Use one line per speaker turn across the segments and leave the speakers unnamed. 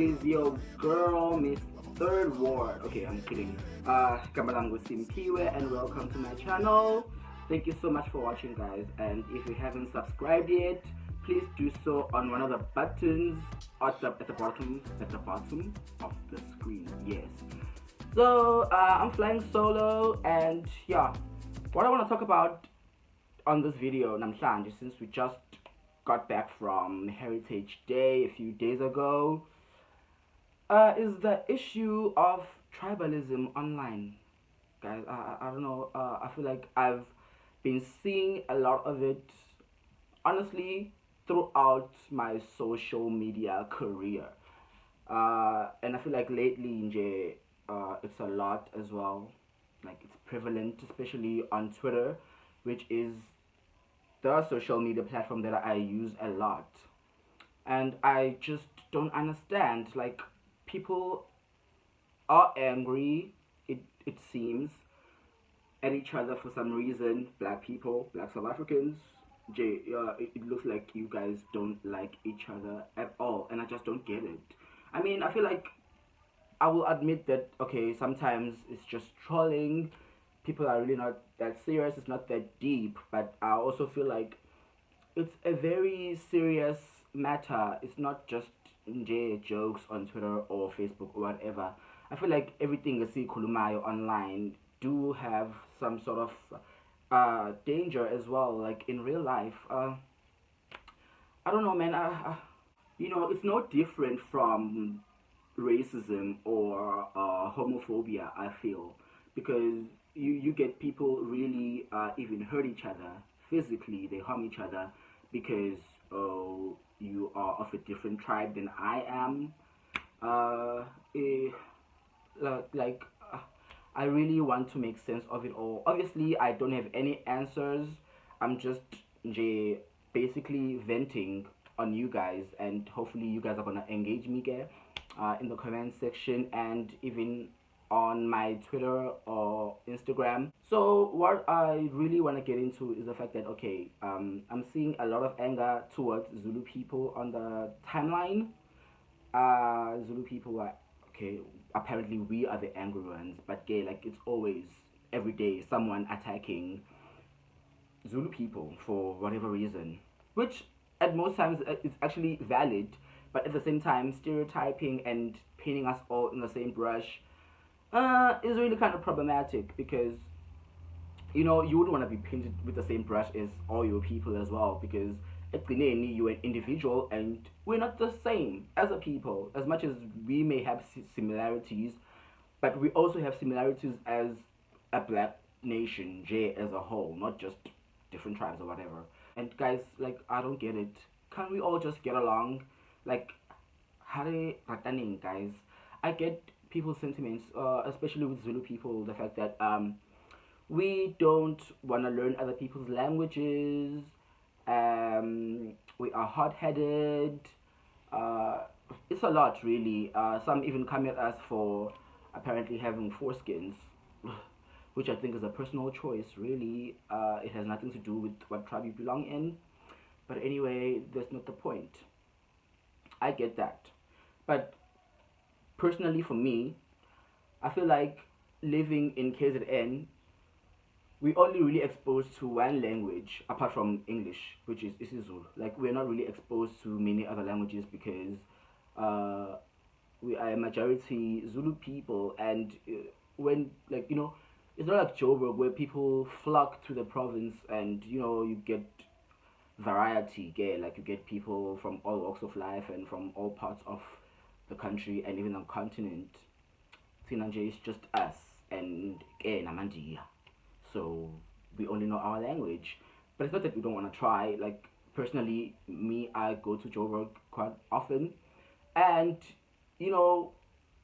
is your girl, Miss Third Ward. Okay, I'm kidding. Kamalang with Simpiwe, and welcome to my channel. Thank you so much for watching, guys. And if you haven't subscribed yet, please do so on one of the buttons at the bottom of the screen. Yes. So I'm flying solo, and yeah, what I want to talk about on this video, namhlanje, since we just got back from Heritage Day a few days ago, is the issue of tribalism online. Guys, I don't know, I feel like I've been seeing a lot of it, honestly, throughout my social media career. And I feel like lately, it's a lot as well. Like, it's prevalent, especially on Twitter, which is the social media platform that I use a lot. And I just don't understand. Like, people are angry, it seems, at each other for some reason. Black people, black South Africans, it looks like you guys don't like each other at all, and I just don't get it. I mean, I feel like I will admit that, okay, sometimes it's just trolling. People are really not that serious, it's not that deep, but I also feel like it's a very serious matter. It's not just jokes on Twitter or Facebook or whatever. I feel like everything you see kulumayo online do have some sort of danger as well, like in real life. I don't know, man. It's no different from racism or homophobia, I feel, because you get people really even hurt each other physically. They harm each other because you are of a different tribe than I am. Like, I really want to make sense of it all. Obviously, I don't have any answers. I'm just basically venting on you guys, and hopefully you guys are gonna engage me here in the comment section and even on my Twitter or Instagram. So what I really want to get into is the fact that, okay, I'm seeing a lot of anger towards Zulu people on the timeline. Zulu people are, okay, apparently we are the angry ones, but like, it's always, every day, someone attacking Zulu people for whatever reason, which at most times it's actually valid, but at the same time, stereotyping and painting us all in the same brush is really kind of problematic, because you wouldn't want to be painted with the same brush as all your people as well, because at the end you're an individual and we're not the same as a people. As much as we may have similarities, but we also have similarities as a black nation as a whole, not just different tribes or whatever. And guys, like, I don't get it. Can't we all just get along? Like, guys, I get people's sentiments, especially with Zulu people, the fact that we don't want to learn other people's languages. We are hot-headed. It's a lot, really. Some even come at us for apparently having foreskins, which I think is a personal choice, really. It has nothing to do with what tribe you belong in. But anyway, that's not the point. I get that. But personally, for me, I feel like living in KZN, we only really exposed to one language apart from English, which is isiZulu. Like, we're not really exposed to many other languages because we are a majority Zulu people, and when, like, it's not like Joburg where people flock to the province and you get variety. Like, you get people from all walks of life and from all parts of the country and even the continent. It's just us and Namandia. So we only know our language. But it's not that we don't want to try. Like, personally, me, I go to Joburg quite often. And,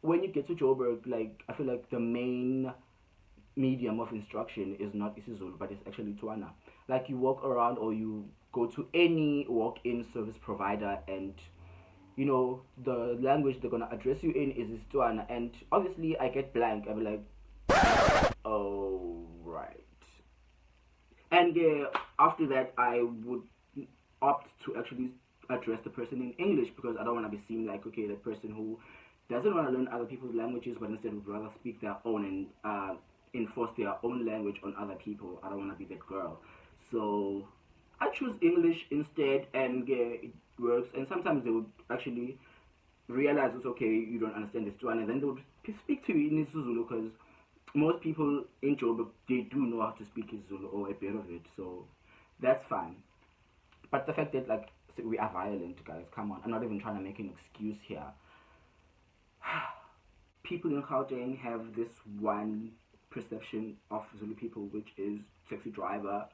when you get to Joburg, like, I feel like the main medium of instruction is not isiZulu, but it's actually Tswana. Like, you walk around or you go to any walk-in service provider, and the language they're gonna address you in is Tswana. And obviously I get blank. I'll be like, oh, right. And after that, I would opt to actually address the person in English, because I don't want to be seen like, okay, the person who doesn't want to learn other people's languages, but instead would rather speak their own and enforce their own language on other people. I don't want to be that girl. So I choose English instead, and it works. And sometimes they would actually realize it's okay, you don't understand this one, and then they would speak to you in Zulu, because most people in Joburg, they do know how to speak Zulu or a bit of it, so that's fine. But the fact that, like, we are violent, guys, come on, I'm not even trying to make an excuse here. People in Gauteng have this one perception of Zulu people, which is taxi driver,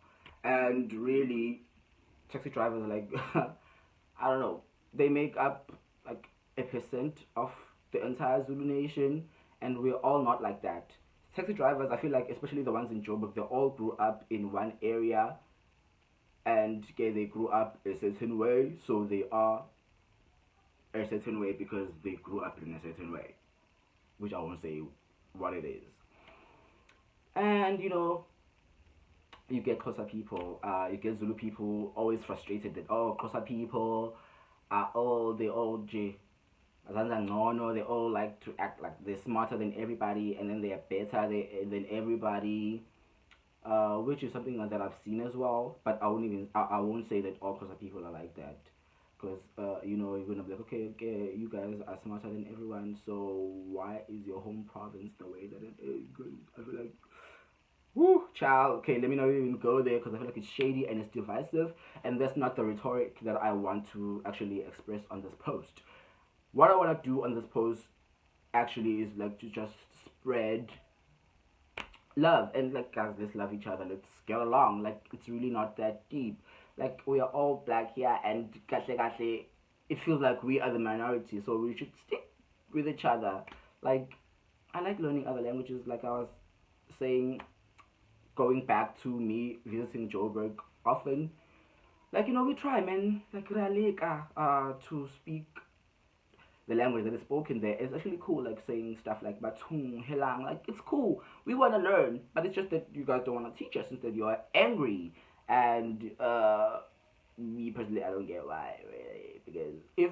and really, taxi drivers, like, I don't know, they make up like a percent of the entire Zulu nation, and we're all not like that. Taxi drivers, I feel like, especially the ones in Joburg, they all grew up in one area, and okay, they grew up a certain way, so they are a certain way because they grew up in a certain way, which I won't say what it is. And you get Xhosa people, you get Zulu people always frustrated that, oh, Xhosa people are all, they all no, they all like to act like they're smarter than everybody, and then they are better than everybody, which is something that I've seen as well. But I won't say that all Xhosa people are like that, because you're gonna be like, okay, you guys are smarter than everyone, so why is your home province the way that it is? Because I feel like, woo, child. Okay, let me not even go there, because I feel like it's shady and it's divisive, and that's not the rhetoric that I want to actually express on this post. What I want to do on this post actually is like to just spread love, and like, guys, let's love each other, let's get along. Like, it's really not that deep. Like, we are all black here, and it feels like we are the minority, so we should stick with each other. Like, I like learning other languages, like I was saying, going back to me visiting Joburg often. Like, we try, man, like, to speak the language that is spoken there. Is actually cool, like saying stuff like Batung, Helang, like, it's cool. We want to learn, but it's just that you guys don't want to teach us. Instead, you are angry. And me personally, I don't get why, really. Because if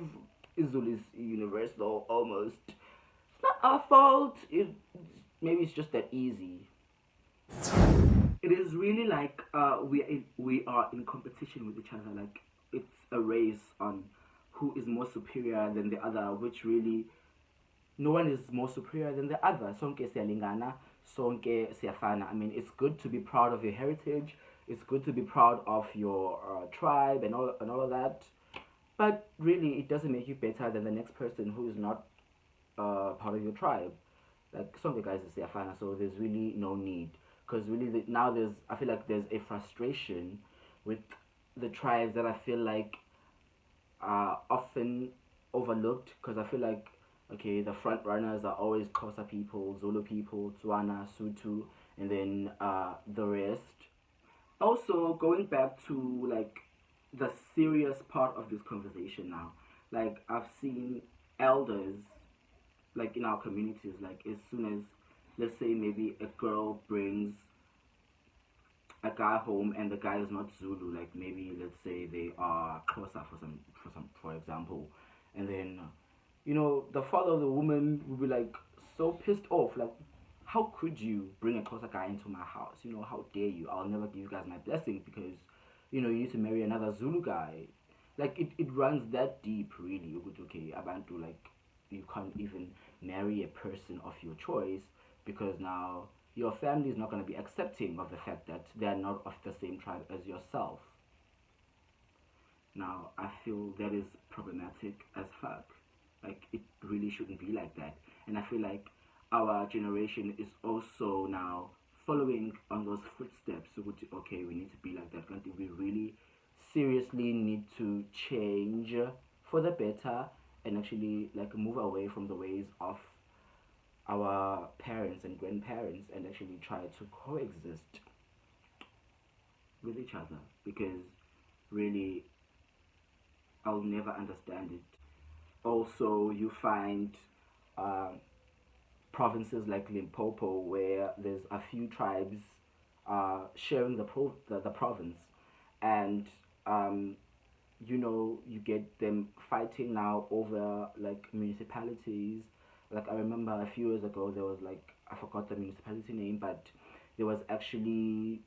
Zulu is universal, almost, it's not our fault. Maybe it's just that easy. It is really like we are in competition with each other. Like, it's a race on who is more superior than the other, which really, no one is more superior than the other. Sonke siyalingana, sonke siyafana. I mean, it's good to be proud of your heritage. It's good to be proud of your tribe and all of that. But really, it doesn't make you better than the next person who is not part of your tribe. Like, some of the guys is siyafana, so there's really no need. Because really, now I feel like there's a frustration with the tribes that I feel like are often overlooked, because I feel like, okay, the front runners are always Xhosa people, Zulu people, Tswana, Sutu, and then the rest. Also, going back to like the serious part of this conversation now, like, I've seen elders, like, in our communities, like, as soon as, let's say, maybe a girl brings a guy home and the guy is not Zulu, like, maybe let's say they are Xhosa for example, and then the father of the woman will be like so pissed off, like, how could you bring a Xhosa guy into my house? How dare you? I'll never give you guys my blessing, because you need to marry another Zulu guy. Like, it runs that deep, really. Okay, Abantu, like, you can't even marry a person of your choice, because now your family is not going to be accepting of the fact that they are not of the same tribe as yourself. Now, I feel that is problematic as fuck. Like, it really shouldn't be like that. And I feel like our generation is also now following on those footsteps. So, okay, we need to be like that. We really seriously need to change for the better, and actually, like, move away from the ways of our parents and grandparents, and actually try to coexist with each other, because really, I'll never understand it. Also, you find provinces like Limpopo, where there's a few tribes sharing the province, and you get them fighting now over like municipalities. Like I remember a few years ago there was like, I forgot the municipality name, but there was actually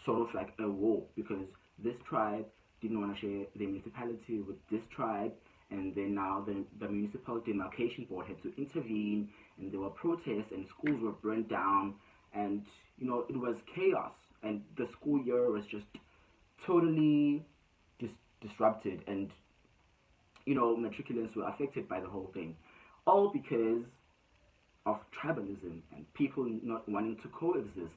sort of like a war because this tribe didn't want to share the municipality with this tribe, and then now the municipal demarcation board had to intervene, and there were protests and schools were burned down, and it was chaos, and the school year was just totally disrupted, and matriculants were affected by the whole thing, all because of tribalism and people not wanting to coexist.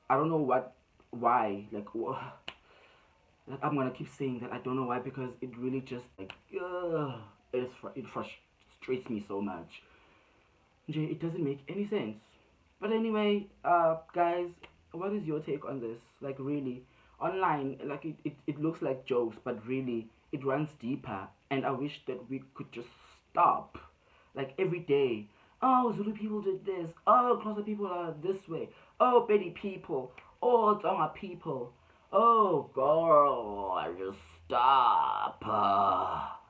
I don't know why, like I'm gonna keep saying that I don't know why, because it really just like it frustrates me so much. It doesn't make any sense. But anyway, guys, what is your take on this? Like really, online, like it looks like jokes, but really it runs deeper, and I wish that we could just stop. Like every day, oh, Zulu people did this, oh, Xhosa people are this way, oh, Bedi people, oh, Tonga people, oh, girl, just stop.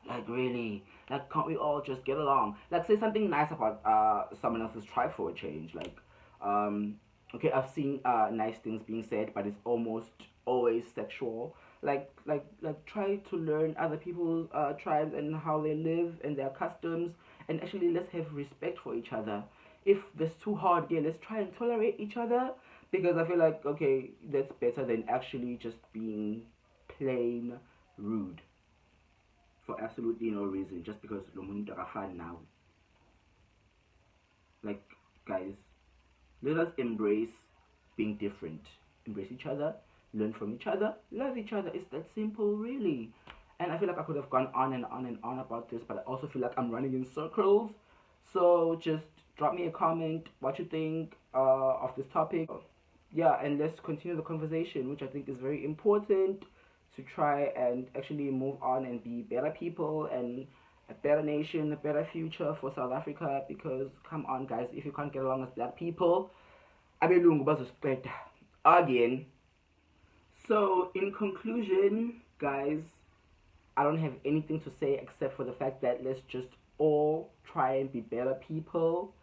Like really, like can't we all just get along? Like say something nice about someone else's tribe for a change. Like okay, I've seen nice things being said, but it's almost always sexual. Like try to learn other people's tribes and how they live and their customs, and actually let's have respect for each other. If that's too hard, yeah, let's try and tolerate each other, because I feel like okay, that's better than actually just being plain rude for absolutely no reason, just because lo muntu akafani nawe. Like guys, let us embrace being different, embrace each other, learn from each other, love each other. It's that simple, really. And I feel like I could have gone on and on and on about this, but I also feel like I'm running in circles. So just drop me a comment what you think of this topic. Yeah, and let's continue the conversation, which I think is very important, to try and actually move on and be better people and a better nation, a better future for South Africa. Because come on guys, if you can't get along as black people, abelungu bazosiqeda again. So in conclusion, guys, I don't have anything to say except for the fact that let's just all try and be better people.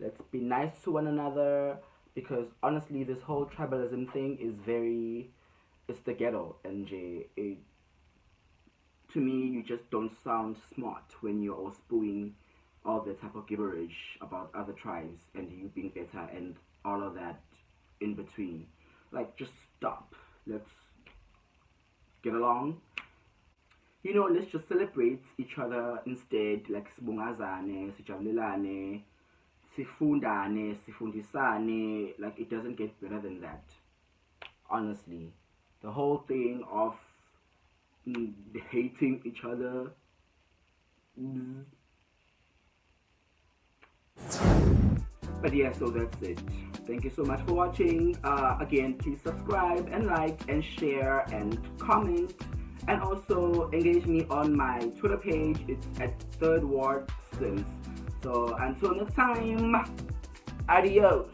Let's be nice to one another, because honestly this whole tribalism thing is it's the ghetto, and to me you just don't sound smart when you're all spewing all the type of gibberish about other tribes and you being better and all of that in between. Like just stop. Let's get along. Let's just celebrate each other instead. Like sibungazane, sijabulelane, sifundane, sifundisane. Like it doesn't get better than that. Honestly, the whole thing of hating each other. But yeah, so that's it. Thank you so much for watching. Again, please subscribe and like and share and comment, and also engage me on my Twitter page. It's at Third Ward Sims. So until next time, adios.